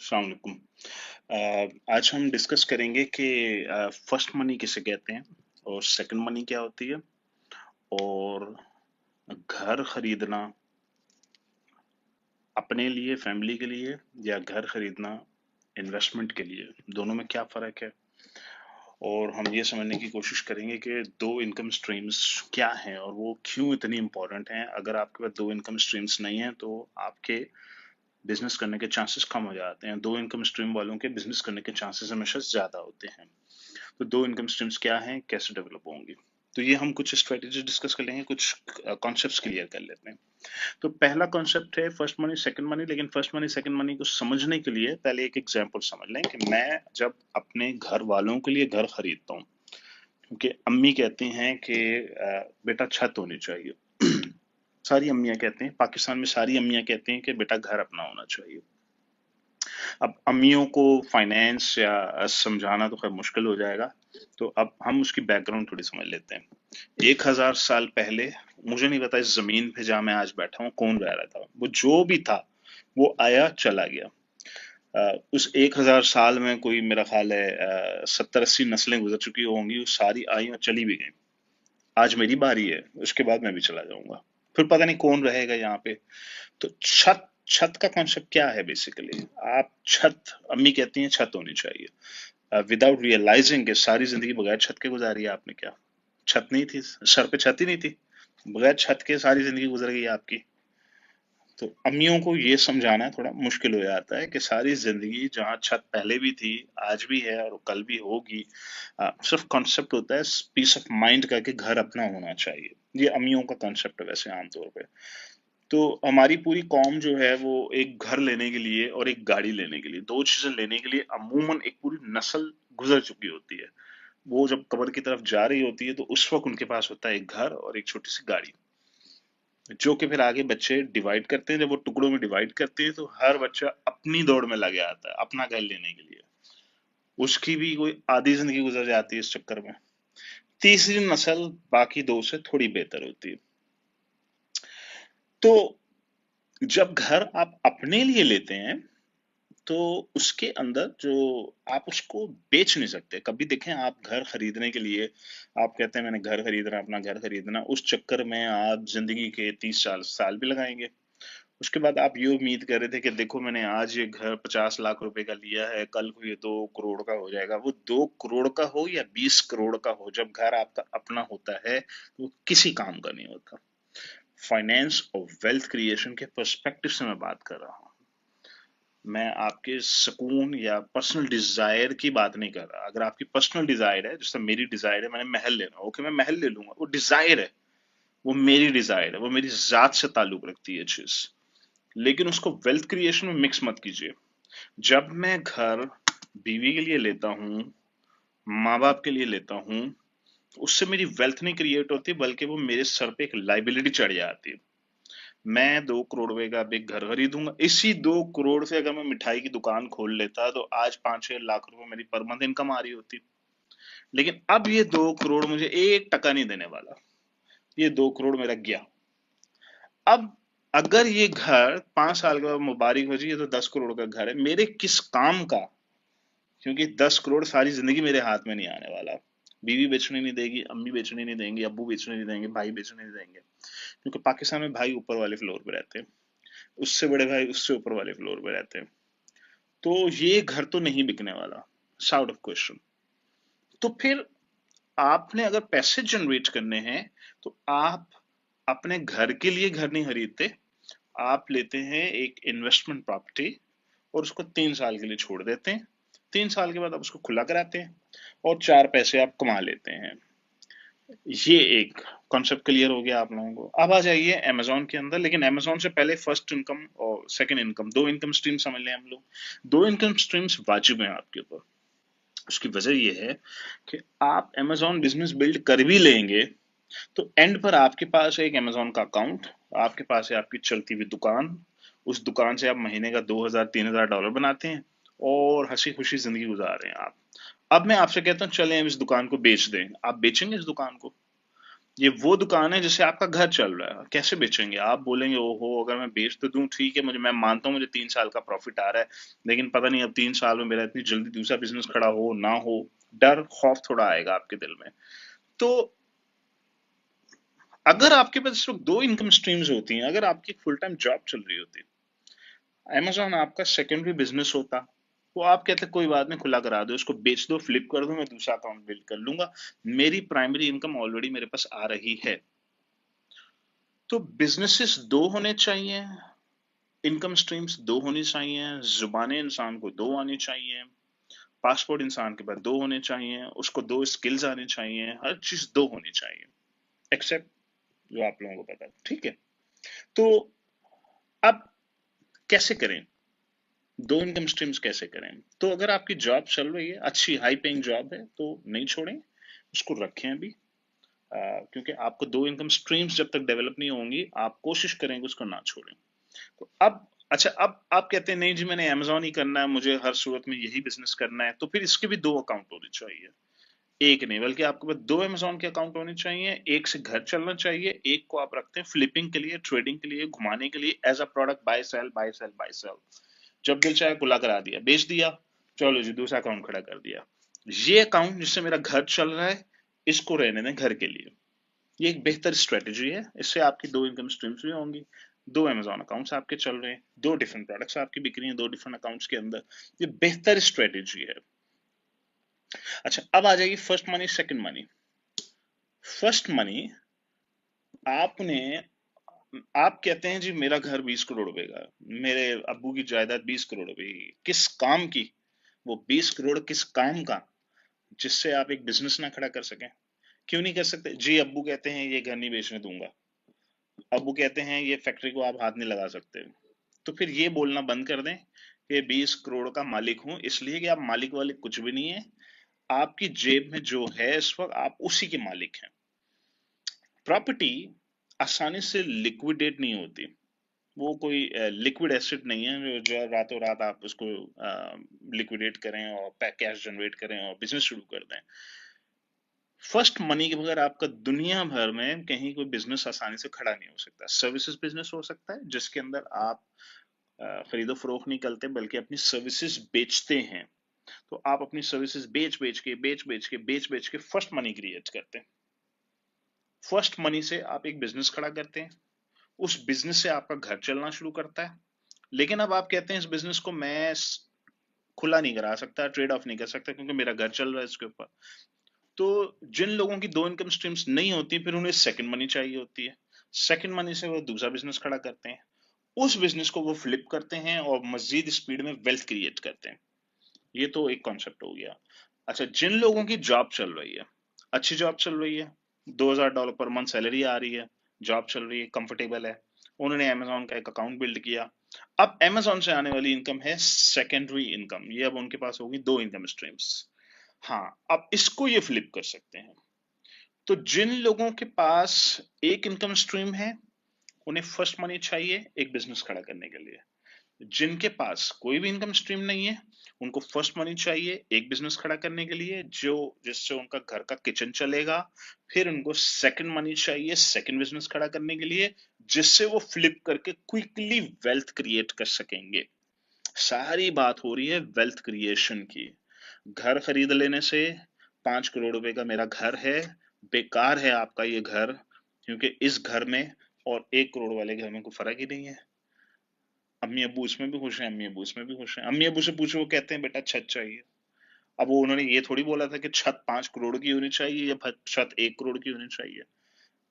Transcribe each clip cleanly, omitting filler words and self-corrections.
अस्सलाम वालेकुम। आज हम डिस्कस करेंगे कि फर्स्ट मनी किसे कहते हैं और सेकंड मनी क्या होती है, और घर खरीदना अपने लिए, फैमिली के लिए, या घर खरीदना इन्वेस्टमेंट के लिए, दोनों में क्या फर्क है। और हम ये समझने की कोशिश करेंगे कि दो इनकम स्ट्रीम्स क्या हैं और वो क्यों इतनी इंपॉर्टेंट हैं। अगर आपके पास दो इनकम स्ट्रीम्स नहीं हैं तो आपके बिजनेस करने के चांसेस कम हो जाते हैं। दो इनकम स्ट्रीम वालों के बिजनेस करने के चांसेस हमेशा ज्यादा होते हैं। तो दो इनकम स्ट्रीम्स क्या हैं, कैसे डेवलप होंगी, तो ये हम कुछ स्ट्रेटेजी डिस्कस कर लेंगे, कुछ कॉन्सेप्ट्स क्लियर कर लेते हैं। तो पहला कॉन्सेप्ट है फर्स्ट मनी सेकंड मनी। लेकिन फर्स्ट मनी सेकंड मनी को समझने के लिए पहले एक एग्जांपल समझ लें कि मैं जब अपने घर वालों के लिए घर खरीदता हूँ, क्योंकि अम्मी कहती हैं कि बेटा छत होनी चाहिए। सारी अम्मियां कहते हैं, पाकिस्तान में सारी अम्मियां कहती हैं कि बेटा घर अपना होना चाहिए। अब अम्मियों को फाइनेंस या समझाना तो खैर मुश्किल हो जाएगा, तो अब हम उसकी बैकग्राउंड थोड़ी समझ लेते हैं। 1000 साल पहले, मुझे नहीं पता इस जमीन पे जहां मैं आज बैठा हूँ कौन रह रहा था, वो जो भी था वो आया चला गया। उस 1000 साल में कोई मेरा ख्याल है 70-80 नस्लें गुजर चुकी होंगी, वो सारी आई और चली भी गई। आज मेरी बारी है, उसके बाद मैं भी चला जाऊंगा, फिर पता नहीं कौन रहेगा यहाँ पे। तो छत, छत का कॉन्सेप्ट क्या है बेसिकली। आप छत, अम्मी कहती हैं छत होनी चाहिए, विदाउट रियलाइजिंग के सारी जिंदगी बगैर छत के गुजारी है आपने। क्या छत नहीं थी, सर पे छत ही नहीं थी, बगैर छत के सारी जिंदगी गुजर गई आपकी। तो अम्मियों को ये समझाना थोड़ा मुश्किल हो जाता है कि सारी जिंदगी जहाँ छत पहले भी थी, आज भी है और कल भी होगी। सिर्फ कॉन्सेप्ट होता है पीस ऑफ माइंड का कि घर अपना होना चाहिए। ये अम्मियों का कॉन्सेप्ट है वैसे आमतौर पे। तो हमारी पूरी कौम जो है वो एक घर लेने के लिए और एक गाड़ी लेने के लिए, दो चीजें लेने के लिए अमूमन एक पूरी नस्ल गुजर चुकी होती है। वो जब कब्र की तरफ जा रही होती है तो उस वक्त उनके पास होता है एक घर और एक छोटी सी गाड़ी, जो कि फिर आगे बच्चे डिवाइड करते हैं। जब वो टुकड़ों में डिवाइड करते हैं तो हर बच्चा अपनी दौड़ में लगे आता है अपना घर लेने के लिए। उसकी भी कोई आधी जिंदगी गुजर जाती है इस चक्कर में। तीसरी नस्ल बाकी दो से थोड़ी बेहतर होती है। तो जब घर आप अपने लिए लेते हैं तो उसके अंदर जो, आप उसको बेच नहीं सकते। कभी देखें, आप घर खरीदने के लिए आप कहते हैं मैंने घर खरीदना, अपना घर खरीदना, उस चक्कर में आप जिंदगी के 30 साल भी लगाएंगे। उसके बाद आप ये उम्मीद कर रहे थे कि देखो मैंने आज ये घर 50 लाख रुपए का लिया है, कल को ये 2 करोड़ का हो जाएगा। वो 2 करोड़ का हो या 20 करोड़ का हो, जब घर आपका अपना होता है तो वो किसी काम का नहीं होता। फाइनेंस और वेल्थ क्रिएशन के पर्सपेक्टिव से मैं बात कर रहा हूँ। मैं आपके सुकून या पर्सनल डिजायर की बात नहीं कर रहा। अगर आपकी पर्सनल डिजायर है, जैसे मेरी डिजायर है मैंने महल लेना, ओके मैं महल ले लूंगा, वो डिजायर है, वो मेरी डिजायर है, वो मेरी जात से ताल्लुक रखती है चीज। लेकिन उसको वेल्थ क्रिएशन में मिक्स मत कीजिए। जब मैं घर बीवी के लिए लेता हूँ, माँ बाप के लिए लेता हूँ, तो उससे मेरी वेल्थ नहीं क्रिएट होती, बल्कि वो मेरे सर पे एक लाइबिलिटी चढ़ जाती है। मैं 2 करोड़ रुपए का अब एक घर खरीदूंगा, इसी 2 करोड़ से अगर मैं मिठाई की दुकान खोल लेता तो आज 5-6 लाख रुपए मेरी पर मंथ इनकम आ रही होती। लेकिन अब ये 2 करोड़ मुझे 1 टका नहीं देने वाला, ये 2 करोड़ मेरा गया। अब अगर ये घर 5 साल के बाद मुबारक हो जी, ये तो 10 करोड़ का घर है, मेरे किस काम का। क्योंकि 10 करोड़ सारी जिंदगी मेरे हाथ में नहीं आने वाला। बीवी बेचने नहीं देगी, अम्मी बेचने नहीं देंगे, अब्बू बेचने नहीं देंगे, भाई बेचने नहीं देंगे। क्योंकि पाकिस्तान में भाई ऊपर वाले फ्लोर पे रहते हैं, उससे बड़े भाई उससे ऊपर वाले फ्लोर पे रहते हैं। तो ये घर तो नहीं बिकने वाला, आउट ऑफ क्वेश्चन। तो फिर आपने अगर पैसे जनरेट करने हैं तो आप अपने घर के लिए घर नहीं खरीदते, आप लेते हैं एक इन्वेस्टमेंट प्रॉपर्टी और उसको 3 साल के लिए छोड़ देते हैं। 3 साल के बाद आप उसको खुला कराते हैं और 4 पैसे आप कमा लेते हैं। ये एक कॉन्सेप्ट क्लियर हो गया आप लोगों को। अब आ जाइए अमेजोन के अंदर। लेकिन अमेजोन से पहले फर्स्ट इनकम और सेकंड इनकम, दो इनकम स्ट्रीम समझ लें हम लोग। दो इनकम स्ट्रीम्स वाजिब हैं आपके ऊपर। उसकी वजह यह है कि आप अमेजोन बिजनेस बिल्ड कर भी लेंगे तो एंड पर आपके पास है एक अमेजोन का अकाउंट, आपके पास है आपकी चलती हुई दुकान। उस दुकान से आप महीने का 2000-3000 डॉलर बनाते हैं और हंसी खुशी जिंदगी गुजार रहे हैं आप। अब मैं आपसे कहता हूं चलें हम इस दुकान को बेच दें, आप बेचेंगे इस दुकान को? ये वो दुकान है जिससे आपका घर चल रहा है। कैसे बेचेंगे? आप बोलेंगे ओहो अगर मैं बेच तो दूं ठीक है, मुझे, मैं मानता हूँ मुझे 3 साल का प्रॉफिट आ रहा है, लेकिन पता नहीं अब 3 साल में मेरा इतनी जल्दी दूसरा बिजनेस खड़ा हो ना हो। डर खौफ थोड़ा आएगा आपके दिल में। तो अगर आपके पास सिर्फ 2 इनकम स्ट्रीम्स होती हैं, अगर आपकी फुल टाइम जॉब चल रही होती, अमेजोन आपका सेकेंडरी बिजनेस होता, वो आप कहते कोई बात नहीं खुला करा दो, इसको बेच दो, फ्लिप कर दो, मैं दूसरा अकाउंट बिल्ड कर लूंगा, मेरी प्राइमरी इनकम ऑलरेडी मेरे पास आ रही है। तो बिजनेसेस दो होने चाहिए, इनकम स्ट्रीम्स दो होनी चाहिए, जुबानें इंसान को दो आनी चाहिए, पासपोर्ट इंसान के पास दो होने चाहिए, उसको दो स्किल्स आनी चाहिए, हर चीज दो होनी चाहिए, एक्सेप्ट जो आप लोगों को पता है, ठीक है? तो अब कैसे करें, दो इनकम स्ट्रीम्स कैसे करें? तो अगर आपकी जॉब चल रही है, अच्छी हाई पेइंग जॉब है, तो नहीं छोड़ें, उसको रखें अभी। क्योंकि आपको दो इनकम स्ट्रीम्स जब तक डेवलप नहीं होंगी, आप कोशिश करेंगे उसको ना छोड़ें। तो अब अच्छा, अब आप कहते हैं नहीं जी मैंने अमेजोन ही करना है, मुझे हर सूरत में यही बिजनेस करना है, तो फिर इसके भी दो अकाउंट होने चाहिए। एक नहीं बल्कि आपके पास दो अमेजोन के अकाउंट होने चाहिए, एक से घर चलना चाहिए, एक को आप रखते हैं फ्लिपिंग के लिए, ट्रेडिंग के लिए, घुमाने के लिए, as a product, buy sell buy sell buy sell. जब दिल चाहे खुला करा दिया, बेच दिया, चलो जी दूसरा अकाउंट खड़ा कर दिया। ये अकाउंट जिससे मेरा घर चल रहा है, इसको रहने दें घर के लिए। ये एक बेहतर स्ट्रेटेजी है, इससे आपकी दो इनकम स्ट्रीम्स भी होंगी, दो अमेजोन अकाउंट्स आपके चल रहे हैं, दो डिफरेंट प्रोडक्ट्स आपकी बिक रही हैं दो डिफरेंट अकाउंट्स के अंदर। ये बेहतर स्ट्रेटेजी है। अच्छा, अब आ जाएगी first money second money. First money, आपने, आप कहते हैं जी मेरा घर 20 करोड़ रुपए का, मेरे अब्बू की जायदाद 20 करोड़ रुपए की, किस काम की? वो 20 करोड़ किस काम का, जिससे आप एक बिजनेस ना खड़ा कर सकें? क्यों नहीं कर सकते जी? अब्बू कहते हैं ये घर नहीं बेचने दूंगा, अब्बू कहते हैं ये फैक्ट्री को आप हाथ नहीं लगा सकते, तो फिर ये बोलना बंद कर दें कि 20 करोड़ का मालिक हूं, इसलिए कि आप मालिक वाले कुछ भी नहीं है। आपकी जेब में जो है इस वक्त, आप उसी के मालिक हैं। प्रॉपर्टी आसानी से लिक्विडेट नहीं होती, वो कोई लिक्विड एसेट नहीं है जो रातों रात आप उसको लिक्विडेट करें और कैश जनरेट करें और बिजनेस शुरू कर दें। फर्स्ट मनी के बगैर आपका दुनिया भर में कहीं कोई बिजनेस आसानी से खड़ा नहीं हो सकता। सर्विसेज बिजनेस हो सकता है जिसके अंदर आप खरीदो फरोख्त नहीं करते बल्कि अपनी सर्विसेज बेचते हैं। तो आप अपनी सर्विसेज बेच बेच के फर्स्ट मनी क्रिएट करते हैं। फर्स्ट मनी से आप एक बिजनेस खड़ा करते हैं, उस बिजनेस से आपका घर चलना शुरू करता है। लेकिन अब आप कहते हैं इस बिजनेस को मैं खुला नहीं करा सकता, ट्रेड ऑफ नहीं कर सकता क्योंकि मेरा घर चल रहा है इसके ऊपर। तो जिन लोगों की दो इनकम स्ट्रीम्स नहीं होती, फिर उन्हें सेकंड मनी चाहिए होती है। सेकंड मनी से वो दूसरा बिजनेस खड़ा करते हैं, उस बिजनेस को वो फ्लिप करते हैं और मजीद स्पीड में वेल्थ क्रिएट करते हैं। ये तो एक कॉन्सेप्ट हो गया। अच्छा, जिन लोगों की जॉब चल रही है, अच्छी जॉब चल रही है, $2000 पर मंथ सैलरी आ रही है, जॉब चल रही है, कंफर्टेबल है, उन्होंने अमेजोन का एक अकाउंट बिल्ड किया। अब अमेजोन से आने वाली इनकम है सेकेंडरी इनकम, ये अब उनके पास होगी दो इनकम स्ट्रीम्स। हाँ, अब इसको ये फ्लिप कर सकते हैं। तो जिन लोगों के पास एक इनकम स्ट्रीम है, उन्हें फर्स्ट मनी चाहिए एक बिजनेस खड़ा करने के लिए। जिनके पास कोई भी इनकम स्ट्रीम नहीं है, उनको फर्स्ट मनी चाहिए एक बिजनेस खड़ा करने के लिए, जो जिससे उनका घर का किचन चलेगा। फिर उनको सेकंड मनी चाहिए सेकंड बिजनेस खड़ा करने के लिए, जिससे वो फ्लिप करके क्विकली वेल्थ क्रिएट कर सकेंगे। सारी बात हो रही है वेल्थ क्रिएशन की। घर खरीद लेने से, 5 करोड़ रुपए का मेरा घर है, बेकार है आपका ये घर, क्योंकि इस घर में और 1 करोड़ वाले घर में कोई फर्क ही नहीं है। अम्मी अब्बू इसमें भी खुश हैं, अम्मी अब्बू इसमें भी खुश हैं। अम्मी अब्बू से पूछो, वो कहते हैं बेटा छत चाहिए। अब वो उन्होंने ये थोड़ी बोला था कि छत 5 करोड़ की होनी चाहिए या छत 1 करोड़ की होनी चाहिए।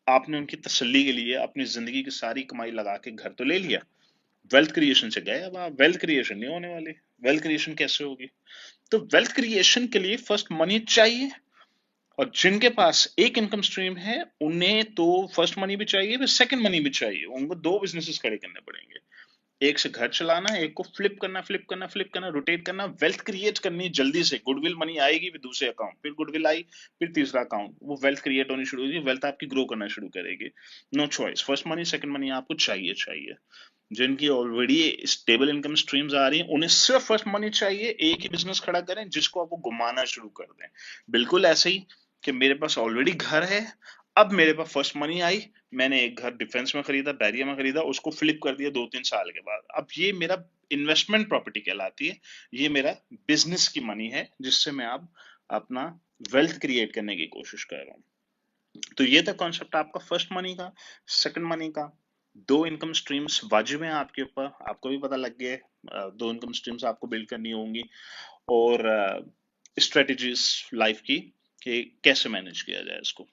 आपने उनकी तसल्ली के लिए अपनी जिंदगी की सारी कमाई लगा के घर तो ले लिया, वेल्थ क्रिएशन से गए। अब आप वेल्थ क्रिएशन नहीं होने वाली। वेल्थ क्रिएशन कैसे होगी? तो वेल्थ क्रिएशन के लिए फर्स्ट मनी चाहिए, और जिनके पास एक इनकम स्ट्रीम है उन्हें तो फर्स्ट मनी भी चाहिए, फिर सेकंड मनी भी चाहिए। उनको दो बिजनेसेस खड़े करने पड़ेंगे, एक से घर चलाना, एक को फ्लिप करना, रोटेट करना, वेल्थ क्रिएट करनी जल्दी से। गुडविल मनी आएगी फिर दूसरे अकाउंट, फिर गुडविल आई, फिर तीसरा अकाउंट, वो वेल्थ क्रिएट होनी शुरू होगी, वेल्थ आपकी ग्रो करना शुरू करेगी। No choice, first money second money आपको चाहिए चाहिए। जिनकी ऑलरेडी स्टेबल इनकम स्ट्रीम्स आ रही हैं, उन्हें सिर्फ फर्स्ट मनी चाहिए, एक ही बिजनेस खड़ा करें जिसको आप वो घुमाना शुरू कर दें। बिल्कुल ऐसे ही कि मेरे पास ऑलरेडी घर है, अब मेरे पास फर्स्ट मनी आई, मैंने एक घर डिफेंस में खरीदा, बैरिया में खरीदा, उसको फ्लिप कर दिया 2-3 साल के बाद। अब ये मेरा इन्वेस्टमेंट प्रॉपर्टी कहलाती है, ये मेरा बिजनेस की मनी है जिससे मैं अब अपना वेल्थ क्रिएट करने की कोशिश कर रहा हूँ। तो ये था कॉन्सेप्ट आपका फर्स्ट मनी का। सेकंड मनी का, दो इनकम स्ट्रीम्स वाजिब हैं आपके ऊपर, आपको भी पता लग गया है। दो इनकम स्ट्रीम्स आपको बिल्ड करनी होंगी, और स्ट्रेटजीज लाइफ की कि कैसे मैनेज किया जाए इसको।